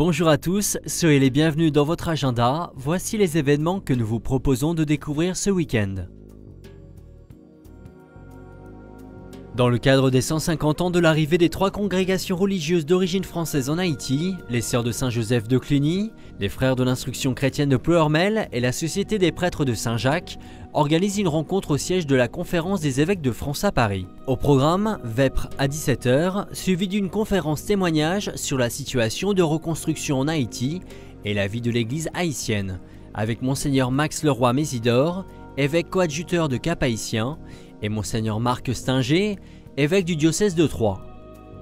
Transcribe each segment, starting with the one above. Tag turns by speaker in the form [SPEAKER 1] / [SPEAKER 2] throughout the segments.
[SPEAKER 1] Bonjour à tous, soyez les bienvenus dans votre agenda. Voici les événements que nous vous proposons de découvrir ce week-end. Dans le cadre des 150 ans de l'arrivée des 3 congrégations religieuses d'origine française en Haïti, les Sœurs de Saint-Joseph de Cluny, les Frères de l'Instruction chrétienne de Ploërmel et la Société des prêtres de Saint-Jacques organisent une rencontre au siège de la Conférence des évêques de France à Paris. Au programme, vêpres à 17 h, suivi d'une conférence témoignage sur la situation de reconstruction en Haïti et la vie de l'église haïtienne, avec Monseigneur Max Leroy-Mésidor, évêque coadjuteur de Cap-Haïtien, et Monseigneur Marc Stinger, évêque du diocèse de Troyes.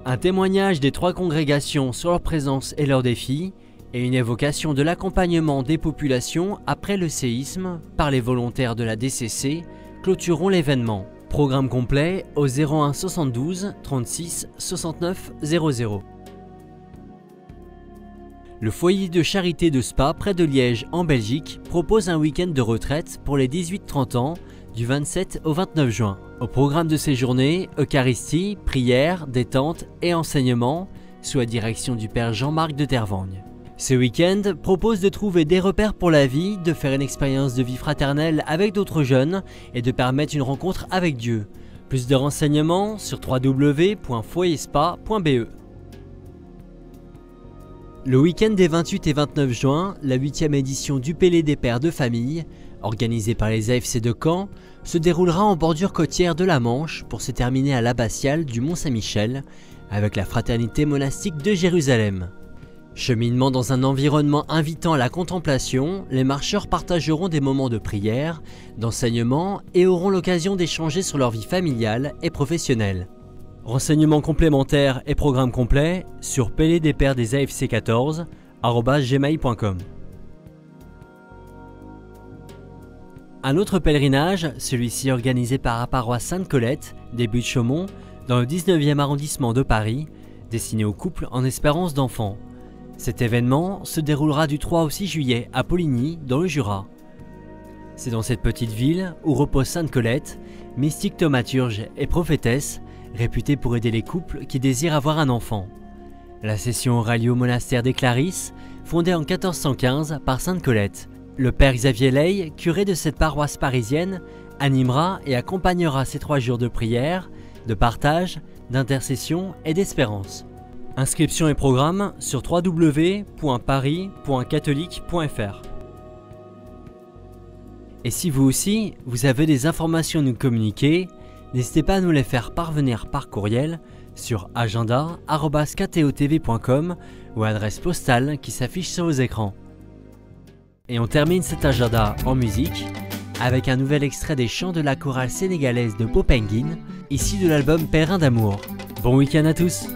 [SPEAKER 1] Un témoignage des 3 congrégations sur leur présence et leurs défis, et une évocation de l'accompagnement des populations après le séisme par les volontaires de la DCC clôtureront l'événement. Programme complet au 01 72 36 69 00. Le foyer de charité de Spa près de Liège en Belgique propose un week-end de retraite pour les 18-30 ans du 27 au 29 juin. Au programme de ces journées, Eucharistie, prière, détente et enseignement sous la direction du Père Jean-Marc de Tervangne. Ce week-end propose de trouver des repères pour la vie, de faire une expérience de vie fraternelle avec d'autres jeunes et de permettre une rencontre avec Dieu. Plus de renseignements sur www.foyerspa.be. Le week-end des 28 et 29 juin, la 8e édition du Pélé des Pères de Famille, organisée par les AFC de Caen, se déroulera en bordure côtière de la Manche pour se terminer à l'abbatiale du Mont-Saint-Michel avec la Fraternité monastique de Jérusalem. Cheminement dans un environnement invitant à la contemplation, les marcheurs partageront des moments de prière, d'enseignement et auront l'occasion d'échanger sur leur vie familiale et professionnelle. Renseignements complémentaires et programmes complets sur peledespersdesafc14@gmail.com. Un autre pèlerinage, celui-ci organisé par la paroisse Sainte-Colette, des Buttes-Chaumont, dans le 19e arrondissement de Paris, destiné aux couples en espérance d'enfants. Cet événement se déroulera du 3 au 6 juillet à Poligny, dans le Jura. C'est dans cette petite ville où repose Sainte-Colette, mystique thaumaturge et prophétesse, réputée pour aider les couples qui désirent avoir un enfant. La session aura lieu au monastère des Clarisses, fondé en 1415 par Sainte Colette. Le père Xavier Ley, curé de cette paroisse parisienne, animera et accompagnera ces 3 jours de prière, de partage, d'intercession et d'espérance. Inscription et programme sur www.paris.catholique.fr. Et si vous aussi, vous avez des informations à nous communiquer, n'hésitez pas à nous les faire parvenir par courriel sur agenda@ktotv.com ou à l'adresse postale qui s'affiche sur vos écrans. Et on termine cet agenda en musique avec un nouvel extrait des chants de la chorale sénégalaise de Popenguine, issu de l'album Pèlerin d'amour. Bon week-end à tous!